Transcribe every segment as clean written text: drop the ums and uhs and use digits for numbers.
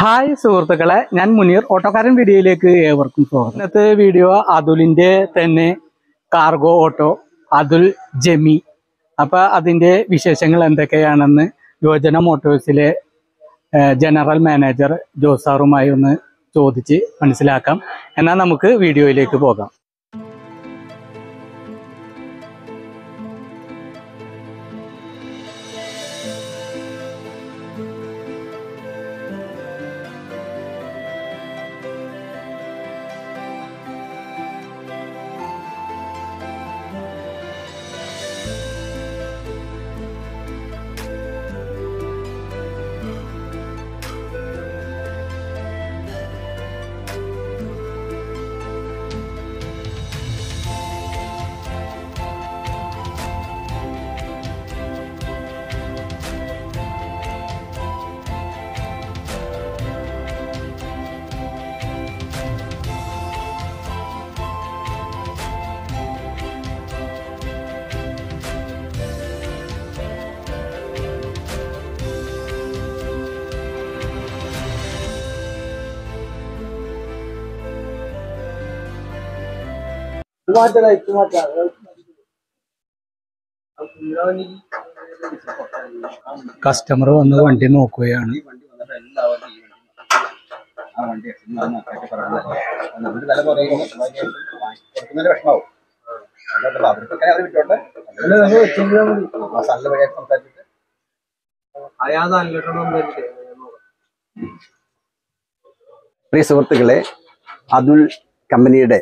Hi സുഹൃത്തുക്കളെ, ഞാൻ മുനീർ. ഓട്ടോക്കാരൻ വീഡിയോയിലേക്ക് ഏവർക്കും സ്വാഗതം. ഇന്നത്തെ വീഡിയോ അതുലിൻ്റെ തന്നെ കാർഗോ ഓട്ടോ അതുൽ ജെമി. അപ്പോൾ അതിൻ്റെ വിശേഷങ്ങൾ എന്തൊക്കെയാണെന്ന് യോജന മോട്ടോഴ്സിലെ ജനറൽ മാനേജർ ജോസാറുമായി ഒന്ന് ചോദിച്ച് മനസ്സിലാക്കാം. എന്നാൽ നമുക്ക് വീഡിയോയിലേക്ക് പോകാം. കസ്റ്റമർ വന്ന് വണ്ടി നോക്കുകയാണ്. പ്രിയ സുഹൃത്തുക്കളെ, അതുൽ കമ്പനിയുടെ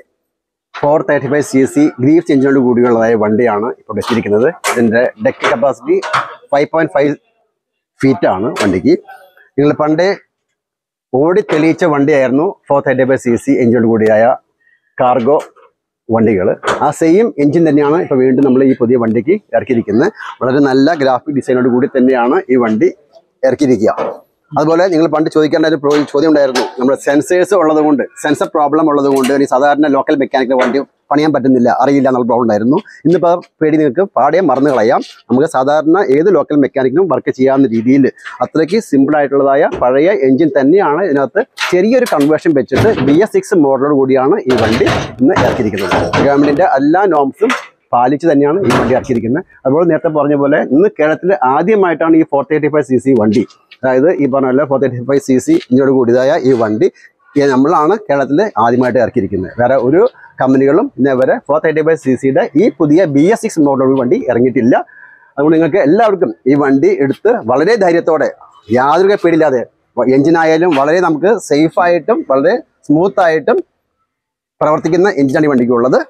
435cc ഗ്രീവ്സ് എഞ്ചിനോട് കൂടിയുള്ളതായ വണ്ടിയാണ് ഇപ്പോൾ വെച്ചിരിക്കുന്നത്. ഇതിൻ്റെ ഡെക്ക് കപ്പാസിറ്റി 5.5 ഫീറ്റാണ് വണ്ടിക്ക്. നിങ്ങൾ പണ്ടേ ഓടി തെളിയിച്ച വണ്ടിയായിരുന്നു 435cc എഞ്ചിനോട് കൂടിയായ കാർഗോ വണ്ടികൾ. ആ സെയിം എഞ്ചിൻ തന്നെയാണ് ഇപ്പോൾ വീണ്ടും നമ്മൾ ഈ പുതിയ വണ്ടിക്ക് ഇറക്കിയിരിക്കുന്നത്. വളരെ നല്ല ഗ്രാഫിക് ഡിസൈനോട് കൂടി തന്നെയാണ് ഈ വണ്ടി ഇറക്കിയിരിക്കുക. അതുപോലെ നിങ്ങൾ പണ്ട് ചോദിക്കേണ്ട ഒരു ചോദ്യം ഉണ്ടായിരുന്നു, നമ്മുടെ സെൻസേഴ്സ് ഉള്ളത് കൊണ്ട്, സെൻസർ പ്രോബ്ലം ഉള്ളത് കൊണ്ട് ഈ സാധാരണ ലോക്കൽ മെക്കാനിക്കൽ വണ്ടി പണിയാൻ പറ്റുന്നില്ല, അറിയില്ല എന്നുള്ള പ്രോബ്ലം ഉണ്ടായിരുന്നു. ഇന്നിപ്പോൾ പേടി നിങ്ങൾക്ക് പാടെ മറന്നു കളയാം. നമുക്ക് സാധാരണ ഏത് ലോക്കൽ മെക്കാനിക്കിനും വർക്ക് ചെയ്യാവുന്ന രീതിയിൽ അത്രയ്ക്ക് സിമ്പിളായിട്ടുള്ളതായ പഴയ എഞ്ചിൻ തന്നെയാണ് ഇതിനകത്ത് ചെറിയൊരു കൺവേർഷൻ വെച്ചിട്ട് BS6 മോഡലോട് കൂടിയാണ് ഈ വണ്ടി ഇന്ന് ഇറക്കിയിരിക്കുന്നത്. ഗവൺമെൻറ്റിൻ്റെ എല്ലാ നോംസും പാലിച്ച് തന്നെയാണ് ഈ വണ്ടി ഇറക്കിയിരിക്കുന്നത്. അതുപോലെ നേരത്തെ പറഞ്ഞ പോലെ ഇന്ന് കേരളത്തിൽ ആദ്യമായിട്ടാണ് ഈ 435cc വണ്ടി, അതായത് ഈ പറഞ്ഞ പോലെ 435cc ഇഞ്ചോട് കൂടിയതായ ഈ വണ്ടി നമ്മളാണ് കേരളത്തിൽ ആദ്യമായിട്ട് ഇറക്കിയിരിക്കുന്നത്. വേറെ ഒരു കമ്പനികളും ഇന്നേ വരെ 435cc ഈ പുതിയ BS6 മോഡൽ വണ്ടി ഇറങ്ങിയിട്ടില്ല. അതുകൊണ്ട് നിങ്ങൾക്ക് എല്ലാവർക്കും ഈ വണ്ടി എടുത്ത് വളരെ ധൈര്യത്തോടെ, യാതൊരു പേടിയില്ലാതെ, എഞ്ചിനായാലും വളരെ നമുക്ക് സേഫായിട്ടും വളരെ സ്മൂത്തായിട്ടും പ്രവർത്തിക്കുന്ന എഞ്ചിനാണ് ഈ വണ്ടിക്കുള്ളത്.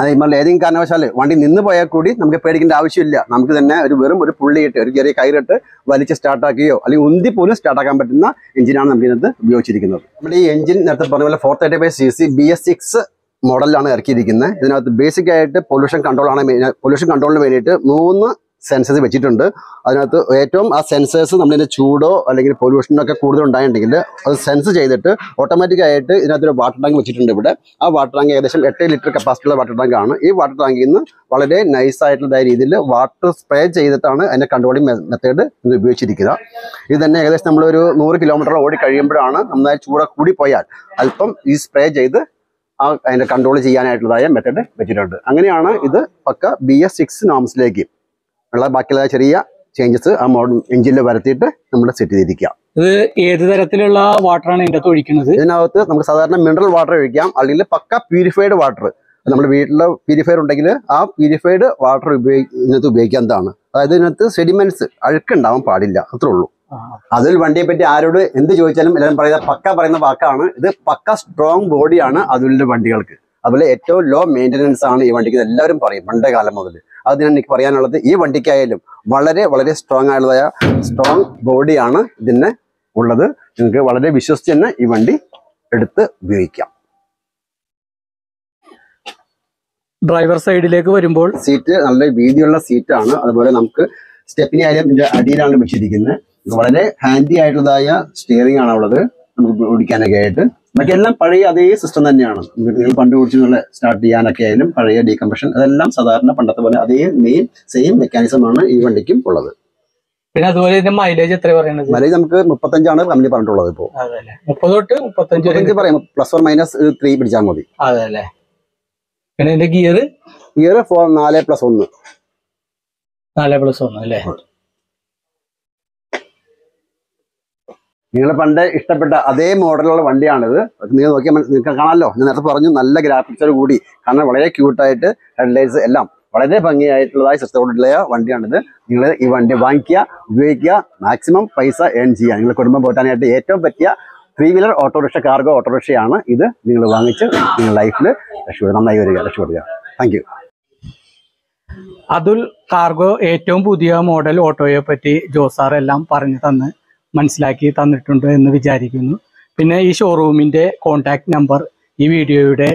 അതേപോലെ ഏതെങ്കിലും കാരണവശാൽ വണ്ടി നിന്ന് പോയാൽ കൂടി നമുക്ക് പേടിക്കേണ്ട ആവശ്യമില്ല. നമുക്ക് തന്നെ വെറും ഒരു പുള്ളിയിട്ട് ഒരു ചെറിയ കയറിട്ട് വലിച്ച് സ്റ്റാർട്ടാക്കുകയോ അല്ലെങ്കിൽ ഉന്തി പോലും സ്റ്റാർട്ടാക്കാൻ പറ്റുന്ന എഞ്ചിനാണ് നമുക്ക് ഇതിനകത്ത് ഉപയോഗിച്ചിരിക്കുന്നത്. നമ്മുടെ ഈ എഞ്ചിൻ നേരത്തെ പറഞ്ഞ പോലെ 435cc BS6 മോഡലിലാണ് ഇറക്കിയിരിക്കുന്നത്. ഇതിനകത്ത് ബേസിക് ആയിട്ട് പൊല്യൂഷൻ കൺട്രോളിന് വേണ്ടിയിട്ട് 3 സെൻസേഴ്സ് വെച്ചിട്ടുണ്ട്. അതിനകത്ത് ഏറ്റവും ആ സെൻസേഴ്സ് നമ്മളിതിൻ്റെ ചൂടോ അല്ലെങ്കിൽ പൊല്യൂഷനൊക്കെ കൂടുതൽ ഉണ്ടായിട്ടുണ്ടെങ്കിൽ അത് സെൻസ് ചെയ്തിട്ട് ഓട്ടോമാറ്റിക്കായിട്ട് ഇതിനകത്തൊരു വാട്ടർ ടാങ്ക് വെച്ചിട്ടുണ്ട്. ഇവിടെ ആ വാട്ടർ ടാങ്ക് ഏകദേശം 8 ലിറ്റർ കപ്പാസിറ്റിയുള്ള വാട്ടർ ടാങ്കാണ്. ഈ വാട്ടർ ടാങ്കിൽ നിന്ന് വളരെ നൈസായിട്ടുള്ള രീതിയിൽ വാട്ടർ സ്പ്രേ ചെയ്തിട്ടാണ് അതിൻ്റെ കൺട്രോളിങ് മെത്തേഡ് ഇത് ഉപയോഗിച്ചിരിക്കുക. ഇത് തന്നെ ഏകദേശം നമ്മളൊരു 100 കിലോമീറ്റർ ഓടി കഴിയുമ്പോഴാണ് നന്നായി ചൂട് കൂടിപ്പോയാൽ അല്പം ഈ സ്പ്രേ ചെയ്ത് അതിൻ്റെ കൺട്രോൾ ചെയ്യാനായിട്ടുള്ളതായ മെത്തേഡ് വെച്ചിട്ടുണ്ട്. അങ്ങനെയാണ് ഇത് പക്ക BS6 നോംസിലേക്ക് ഉള്ള ബാക്കിയുള്ള ചെറിയ ചേഞ്ചസ് ആ മോഡൽ എഞ്ചിനിൽ വരുത്തിയിട്ട് നമ്മൾ സെറ്റ് ചെയ്തിരിക്കുക. ഇത് ഏത് തരത്തിലുള്ള വാട്ടറാണ് ഇതിനകത്ത് ഒഴിക്കുന്നത്? ഇതിനകത്ത് നമുക്ക് സാധാരണ മിനറൽ വാട്ടർ ഒഴിക്കാം, അല്ലെങ്കിൽ പക്ക പ്യൂരിഫൈഡ് വാട്ടർ. നമ്മുടെ വീട്ടിൽ പ്യൂരിഫയർ ഉണ്ടെങ്കിൽ ആ പ്യൂരിഫൈഡ് വാട്ടർ ഇതിനകത്ത് ഉപയോഗിക്കാവുന്നതാണ്. അതായത് ഇതിനകത്ത് സെഡിമെന്റ്സ് അഴുക്കുണ്ടാവാൻ പാടില്ല, അത്രേ ഉള്ളൂ. അതിൽ വണ്ടിയെ പറ്റി ആരോട് എന്ത് ചോദിച്ചാലും എല്ലാവരും പറയുന്ന വാക്കാണ്, ഇത് പക്ക സ്ട്രോങ് ബോഡിയാണ് അതുലിന്റെ വണ്ടികൾക്ക്. അതുപോലെ ഏറ്റവും ലോ മെയിൻ്റനൻസ് ആണ് ഈ വണ്ടിക്ക്, എല്ലാവരും പറയും പണ്ടേ കാലം മുതൽ. അതിനാണ് എനിക്ക് പറയാനുള്ളത്, ഈ വണ്ടിക്കായാലും വളരെ വളരെ സ്ട്രോങ് ആയിട്ടുള്ളതായ സ്ട്രോങ് ബോഡിയാണ് ഇതിന് ഉള്ളത്. നിങ്ങൾക്ക് വളരെ വിശ്വസിച്ച് തന്നെ ഈ വണ്ടി എടുത്ത് ഉപയോഗിക്കാം. ഡ്രൈവർ സൈഡിലേക്ക് വരുമ്പോൾ സീറ്റ് നല്ല വീതിയുള്ള സീറ്റാണ്. അതുപോലെ നമുക്ക് സ്റ്റെപ്പിനി ആയാലും ഇതിൻ്റെ അടിയിലാണ് വെച്ചിരിക്കുന്നത്. വളരെ ഹാൻഡി ആയിട്ടുള്ളതായ സ്റ്റിയറിംഗ് ആണ് ഉള്ളത് നമുക്ക് ഓടിക്കാനൊക്കെ ആയിട്ട്. ബാക്കിയെല്ലാം പഴയ അതേ സിസ്റ്റം തന്നെയാണ്. നിങ്ങൾ പണ്ട് ഓടിച്ചുള്ള സ്റ്റാർട്ട് ചെയ്യാനൊക്കെ ആയാലും പഴയ ഡീകംപ്രഷൻ അതെല്ലാം സാധാരണ പണ്ടത്തെ പോലെ അതേ സെയിം മെക്കാനിസം ആണ് ഈ വണ്ടിക്കും ഉള്ളത്. പിന്നെ അതുപോലെ ഇതിന്റെ മൈലേജ് എത്ര പറയുന്നത്? മൈലേജ് നമുക്ക് 35 കമ്പനി പറഞ്ഞിട്ടുള്ളത്. ഇപ്പോൾ 30 തൊട്ട് 35 പറയും, +or-3 പിടിച്ചാൽ മതി. അതെ. പിന്നെ ഇതിന്റെ ഗിയർ 4+1. 4+1 അല്ലേ? നിങ്ങൾ പണ്ട് ഇഷ്ടപ്പെട്ട അതേ മോഡലുള്ള വണ്ടിയാണിത്. നിങ്ങൾ നോക്കിയാൽ നിങ്ങൾക്ക് കാണാമല്ലോ, ഞാൻ നേരത്തെ പറഞ്ഞു, നല്ല ഗ്രാഫിക്സോട് കൂടി, കാരണം വളരെ ക്യൂട്ടായിട്ട് ഹെഡ്ലൈറ്റ്സ് എല്ലാം വളരെ ഭംഗിയായിട്ടുള്ളതായ സിസ്റ്റത്തോടുള്ള വണ്ടിയാണിത്. നിങ്ങൾ ഈ വണ്ടി വാങ്ങിക്കുക, ഉപയോഗിക്കുക, മാക്സിമം പൈസ ഏൺ ചെയ്യുക. നിങ്ങളുടെ കുടുംബം പോറ്റാനായിട്ട് ഏറ്റവും പറ്റിയ 3 വീലർ ഓട്ടോറിക്ഷ, കാർഗോ ഓട്ടോറിക്ഷയാണ് ഇത്. നിങ്ങൾ വാങ്ങിച്ച് നിങ്ങൾ ലൈഫിൽ നന്നായി രക്ഷപ്പെടുക. Thank you. അതുൽ കാർഗോ ഏറ്റവും പുതിയ മോഡൽ ഓട്ടോയെ പറ്റി ജോസാർ എല്ലാം പറഞ്ഞു തന്ന് മനസ്സിലാക്കി തന്നിട്ടുണ്ട് എന്ന് വിചാരിക്കുന്നു. പിന്നെ ഈ ഷോറൂമിൻ്റെ കോൺടാക്ട് നമ്പർ ഈ വീഡിയോയുടെ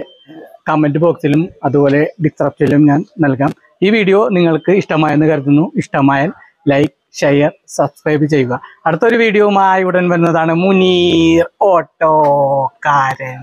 കമൻറ്റ് ബോക്സിലും അതുപോലെ ഡിസ്ക്രിപ്ഷനിലും ഞാൻ നൽകാം. ഈ വീഡിയോ നിങ്ങൾക്ക് ഇഷ്ടമായെന്ന് കരുതുന്നു. ഇഷ്ടമായാൽ ലൈക്ക്, ഷെയർ, സബ്സ്ക്രൈബ് ചെയ്യുക. അടുത്തൊരു വീഡിയോയുമായി ഉടൻ വരുന്നതാണ്. മുനീർ ഓട്ടോക്കാരൻ.